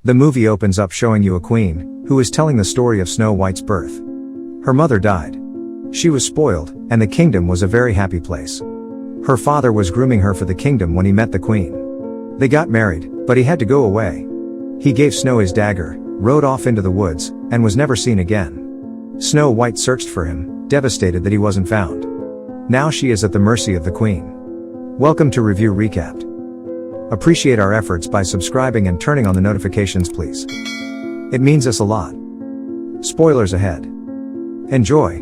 The movie opens up showing you a queen, who is telling the story of Snow White's birth. Her mother died. She was spoiled, and the kingdom was a very happy place. Her father was grooming her for the kingdom when he met the queen. They got married, but he had to go away. He gave Snow his dagger, rode off into the woods, and was never seen again. Snow White searched for him, devastated that he wasn't found. Now she is at the mercy of the queen. Welcome to Review Recapped. Appreciate our efforts by subscribing and turning on the notifications, please. It means us a lot. Spoilers ahead. Enjoy.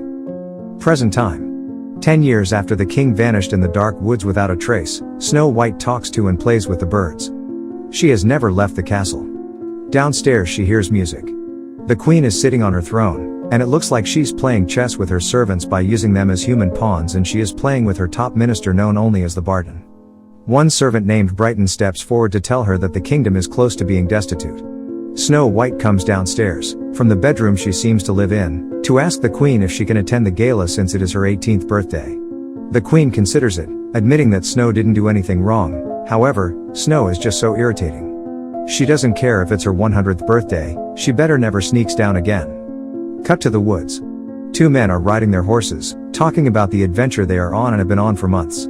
Present time. 10 years after the king vanished in the dark woods without a trace, Snow White talks to and plays with the birds. She has never left the castle. Downstairs she hears music. The queen is sitting on her throne, and it looks like she's playing chess with her servants by using them as human pawns, and she is playing with her top minister known only as the Barton. One servant named Brighton steps forward to tell her that the kingdom is close to being destitute. Snow White comes downstairs, from the bedroom she seems to live in, to ask the queen if she can attend the gala since it is her 18th birthday. The queen considers it, admitting that Snow didn't do anything wrong. However, Snow is just so irritating. She doesn't care if it's her 100th birthday, she better never sneaks down again. Cut to the woods. Two men are riding their horses, talking about the adventure they are on and have been on for months.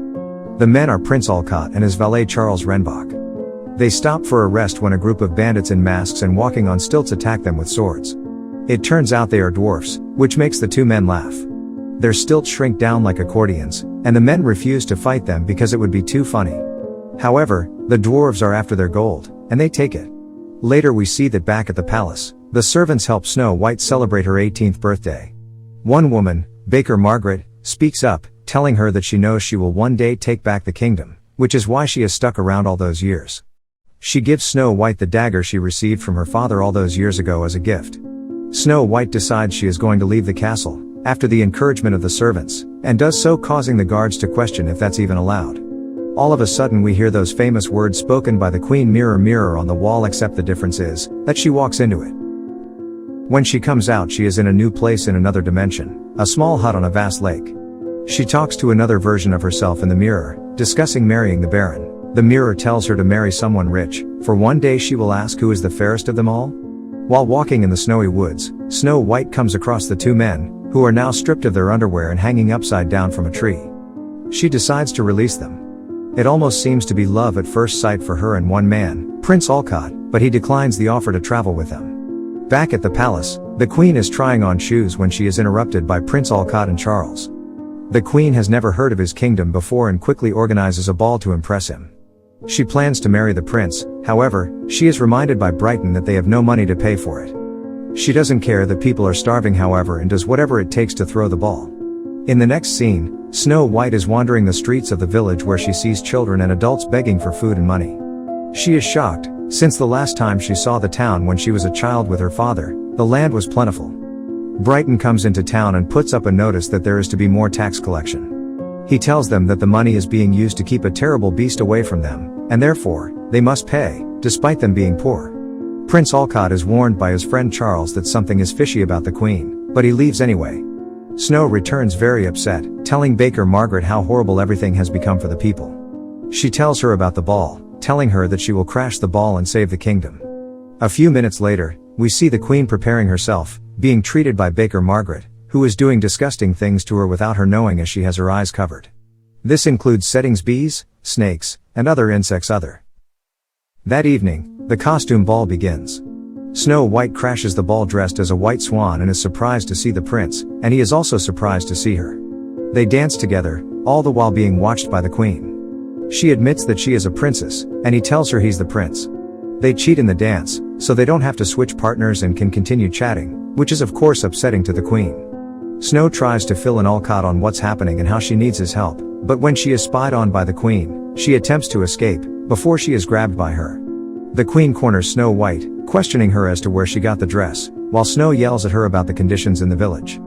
The men are Prince Alcott and his valet Charles Renbach. They stop for a rest when a group of bandits in masks and walking on stilts attack them with swords. It turns out they are dwarfs, which makes the two men laugh. Their stilts shrink down like accordions, and the men refuse to fight them because it would be too funny. However, the dwarves are after their gold, and they take it. Later we see that back at the palace, the servants help Snow White celebrate her 18th birthday. One woman, Baker Margaret, speaks up, telling her that she knows she will one day take back the kingdom, which is why she has stuck around all those years. She gives Snow White the dagger she received from her father all those years ago as a gift. Snow White decides she is going to leave the castle, after the encouragement of the servants, and does so causing the guards to question if that's even allowed. All of a sudden we hear those famous words spoken by the queen, "Mirror, mirror on the wall," except the difference is, that she walks into it. When she comes out she is in a new place in another dimension, a small hut on a vast lake. She talks to another version of herself in the mirror, discussing marrying the Baron. The mirror tells her to marry someone rich, for one day she will ask who is the fairest of them all. While walking in the snowy woods, Snow White comes across the two men, who are now stripped of their underwear and hanging upside down from a tree. She decides to release them. It almost seems to be love at first sight for her and one man, Prince Alcott, but he declines the offer to travel with them. Back at the palace, the queen is trying on shoes when she is interrupted by Prince Alcott and Charles. The queen has never heard of his kingdom before and quickly organizes a ball to impress him. She plans to marry the prince, however, she is reminded by Brighton that they have no money to pay for it. She doesn't care that people are starving, however, and does whatever it takes to throw the ball. In the next scene, Snow White is wandering the streets of the village where she sees children and adults begging for food and money. She is shocked, since the last time she saw the town when she was a child with her father, the land was plentiful. Brighton comes into town and puts up a notice that there is to be more tax collection. He tells them that the money is being used to keep a terrible beast away from them, and therefore, they must pay, despite them being poor. Prince Alcott is warned by his friend Charles that something is fishy about the queen, but he leaves anyway. Snow returns very upset, telling Baker Margaret how horrible everything has become for the people. She tells her about the ball, telling her that she will crash the ball and save the kingdom. A few minutes later, we see the queen preparing herself, being treated by Baker Margaret, who is doing disgusting things to her without her knowing as she has her eyes covered. This includes settings bees, snakes, and other insects. That evening, the costume ball begins. Snow White crashes the ball dressed as a white swan and is surprised to see the prince, and he is also surprised to see her. They dance together, all the while being watched by the queen. She admits that she is a princess, and he tells her he's the prince. They cheat in the dance, so they don't have to switch partners and can continue chatting, which is of course upsetting to the queen. Snow tries to fill in Alcott on what's happening and how she needs his help, but when she is spied on by the queen, she attempts to escape, before she is grabbed by her. The queen corners Snow White, questioning her as to where she got the dress, while Snow yells at her about the conditions in the village.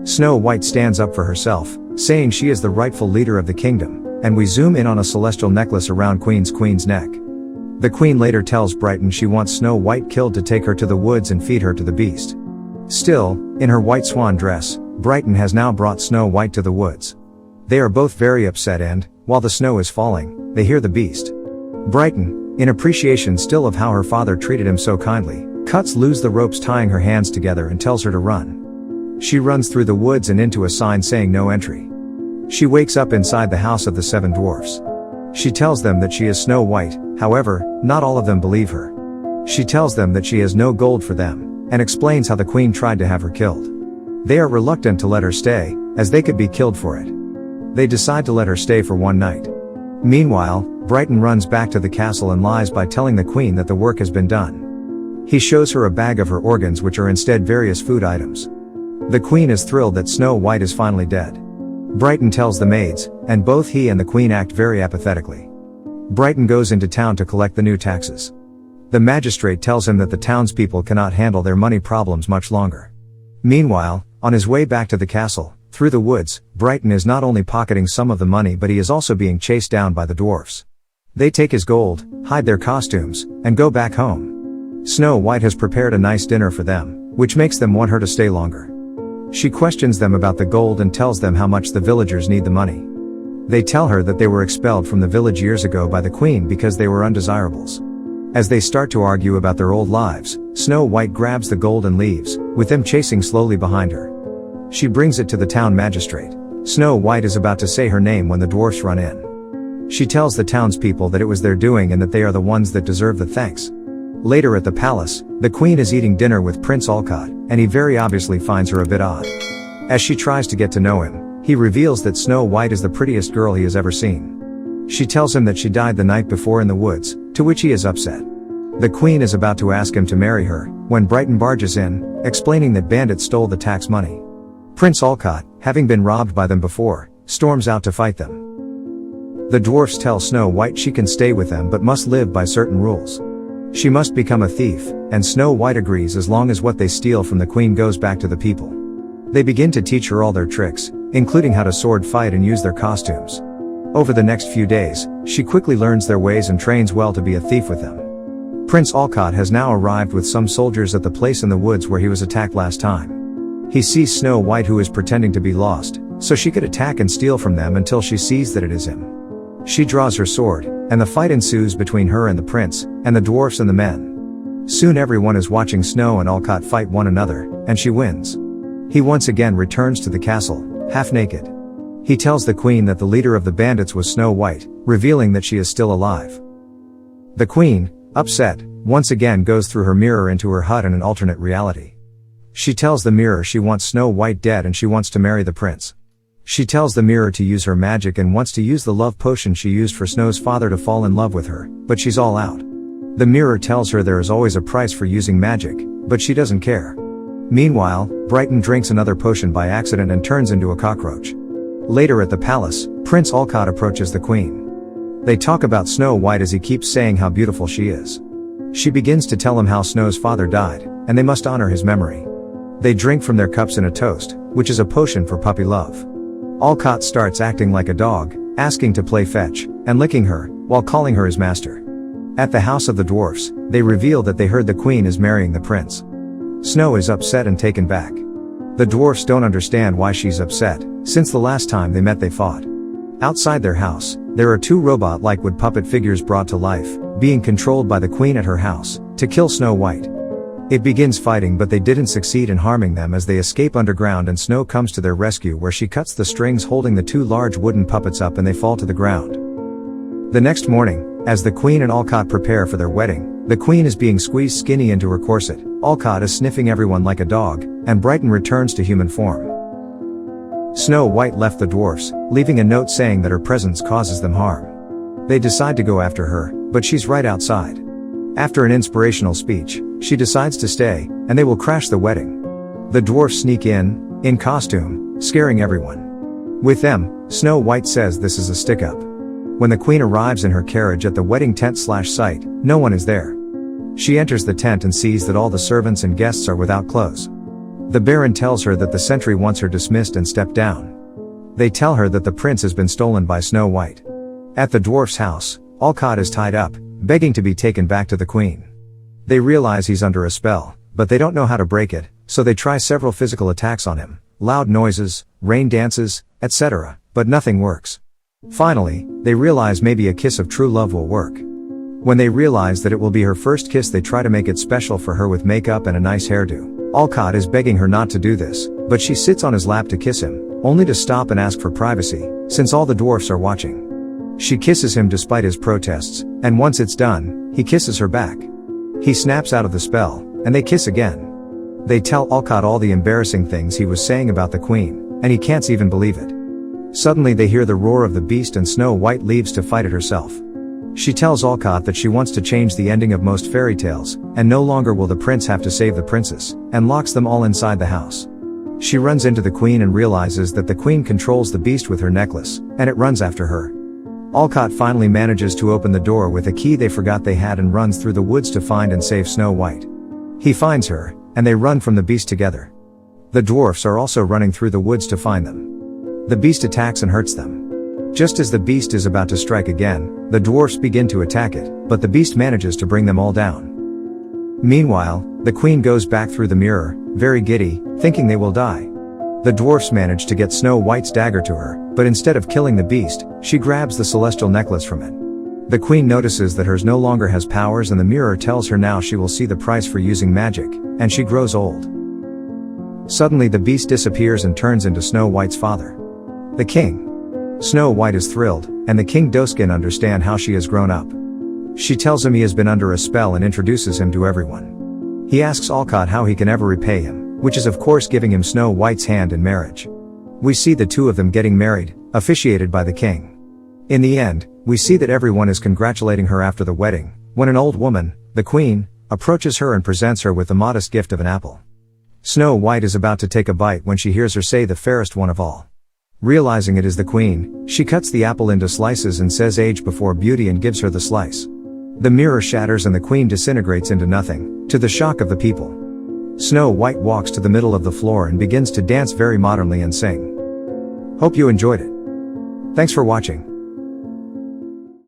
Snow White stands up for herself, saying she is the rightful leader of the kingdom, and we zoom in on a celestial necklace around Queen's neck. The queen later tells Brighton she wants Snow White killed to take her to the woods and feed her to the beast. Still, in her white swan dress, Brighton has now brought Snow White to the woods. They are both very upset and, while the snow is falling, they hear the beast. Brighton, In appreciation still of how her father treated him so kindly, cuts loose the ropes tying her hands together and tells her to run. She runs through the woods and into a sign saying no entry. She wakes up inside the house of the 7 dwarfs. She tells them that she is Snow White, however, not all of them believe her. She tells them that she has no gold for them, and explains how the queen tried to have her killed. They are reluctant to let her stay, as they could be killed for it. They decide to let her stay for one night. Meanwhile, Brighton runs back to the castle and lies by telling the queen that the work has been done. He shows her a bag of her organs, which are instead various food items. The queen is thrilled that Snow White is finally dead. Brighton tells the maids, and both he and the queen act very apathetically. Brighton goes into town to collect the new taxes. The magistrate tells him that the townspeople cannot handle their money problems much longer. Meanwhile, on his way back to the castle, through the woods, Brighton is not only pocketing some of the money, but he is also being chased down by the dwarfs. They take his gold, hide their costumes, and go back home. Snow White has prepared a nice dinner for them, which makes them want her to stay longer. She questions them about the gold and tells them how much the villagers need the money. They tell her that they were expelled from the village years ago by the queen because they were undesirables. As they start to argue about their old lives, Snow White grabs the gold and leaves, with them chasing slowly behind her. She brings it to the town magistrate. Snow White is about to say her name when the dwarfs run in. She tells the townspeople that it was their doing and that they are the ones that deserve the thanks. Later at the palace, the queen is eating dinner with Prince Olcott, and he very obviously finds her a bit odd. As she tries to get to know him, he reveals that Snow White is the prettiest girl he has ever seen. She tells him that she died the night before in the woods, to which he is upset. The queen is about to ask him to marry her, when Brighton barges in, explaining that bandits stole the tax money. Prince Olcott, having been robbed by them before, storms out to fight them. The dwarfs tell Snow White she can stay with them but must live by certain rules. She must become a thief, and Snow White agrees as long as what they steal from the queen goes back to the people. They begin to teach her all their tricks, including how to sword fight and use their costumes. Over the next few days, she quickly learns their ways and trains well to be a thief with them. Prince Olcott has now arrived with some soldiers at the place in the woods where he was attacked last time. He sees Snow White, who is pretending to be lost, so she could attack and steal from them until she sees that it is him. She draws her sword, and the fight ensues between her and the prince, and the dwarfs and the men. Soon everyone is watching Snow and Olcott fight one another, and she wins. He once again returns to the castle, half naked. He tells the queen that the leader of the bandits was Snow White, revealing that she is still alive. The queen, upset, once again goes through her mirror into her hut in an alternate reality. She tells the mirror she wants Snow White dead and she wants to marry the prince. She tells the mirror to use her magic and wants to use the love potion she used for Snow's father to fall in love with her, but she's all out. The mirror tells her there is always a price for using magic, but she doesn't care. Meanwhile, Brighton drinks another potion by accident and turns into a cockroach. Later at the palace, Prince Olcott approaches the queen. They talk about Snow White as he keeps saying how beautiful she is. She begins to tell him how Snow's father died, and they must honor his memory. They drink from their cups in a toast, which is a potion for puppy love. Olcott starts acting like a dog, asking to play fetch, and licking her, while calling her his master. At the house of the dwarfs, they reveal that they heard the queen is marrying the prince. Snow is upset and taken back. The dwarfs don't understand why she's upset, since the last time they met they fought. Outside their house, there are 2 robot-like wood puppet figures brought to life, being controlled by the queen at her house, to kill Snow White. It begins fighting, but they didn't succeed in harming them as they escape underground, and Snow comes to their rescue where she cuts the strings holding the 2 large wooden puppets up and they fall to the ground. The next morning, as the queen and Olcott prepare for their wedding, the queen is being squeezed skinny into her corset, Olcott is sniffing everyone like a dog, and Brighton returns to human form. Snow White left the dwarfs, leaving a note saying that her presence causes them harm. They decide to go after her, but she's right outside. After an inspirational speech, she decides to stay, and they will crash the wedding. The dwarfs sneak in costume, scaring everyone. With them, Snow White says this is a stick-up. When the queen arrives in her carriage at the wedding tent/site, no one is there. She enters the tent and sees that all the servants and guests are without clothes. The baron tells her that the sentry wants her dismissed and stepped down. They tell her that the prince has been stolen by Snow White. At the dwarf's house, Olcott is tied up, begging to be taken back to the queen. They realize he's under a spell, but they don't know how to break it, so they try several physical attacks on him, loud noises, rain dances, etc., but nothing works. Finally, they realize maybe a kiss of true love will work. When they realize that it will be her first kiss, they try to make it special for her with makeup and a nice hairdo. Alcott is begging her not to do this, but she sits on his lap to kiss him, only to stop and ask for privacy, since all the dwarfs are watching. She kisses him despite his protests, and once it's done, he kisses her back. He snaps out of the spell, and they kiss again. They tell Alcott all the embarrassing things he was saying about the queen, and he can't even believe it. Suddenly they hear the roar of the beast and Snow White leaves to fight it herself. She tells Alcott that she wants to change the ending of most fairy tales, and no longer will the prince have to save the princess, and locks them all inside the house. She runs into the queen and realizes that the queen controls the beast with her necklace, and it runs after her. Alcott finally manages to open the door with a key they forgot they had and runs through the woods to find and save Snow White. He finds her, and they run from the beast together. The dwarfs are also running through the woods to find them. The beast attacks and hurts them. Just as the beast is about to strike again, the dwarfs begin to attack it, but the beast manages to bring them all down. Meanwhile, the queen goes back through the mirror, very giddy, thinking they will die. The dwarfs manage to get Snow White's dagger to her, but instead of killing the beast, she grabs the celestial necklace from it. The queen notices that hers no longer has powers, and the mirror tells her now she will see the price for using magic, and she grows old. Suddenly the beast disappears and turns into Snow White's father, the king. Snow White is thrilled, and the king Doskin understand how she has grown up. She tells him he has been under a spell and introduces him to everyone. He asks Alcott how he can ever repay him, which is of course giving him Snow White's hand in marriage. We see the two of them getting married, officiated by the king. In the end, we see that everyone is congratulating her after the wedding, when an old woman, the queen, approaches her and presents her with the modest gift of an apple. Snow White is about to take a bite when she hears her say the fairest one of all. Realizing it is the queen, she cuts the apple into slices and says age before beauty and gives her the slice. The mirror shatters and the queen disintegrates into nothing, to the shock of the people. Snow White walks to the middle of the floor and begins to dance very modernly and sing. Hope you enjoyed it. Thanks for watching.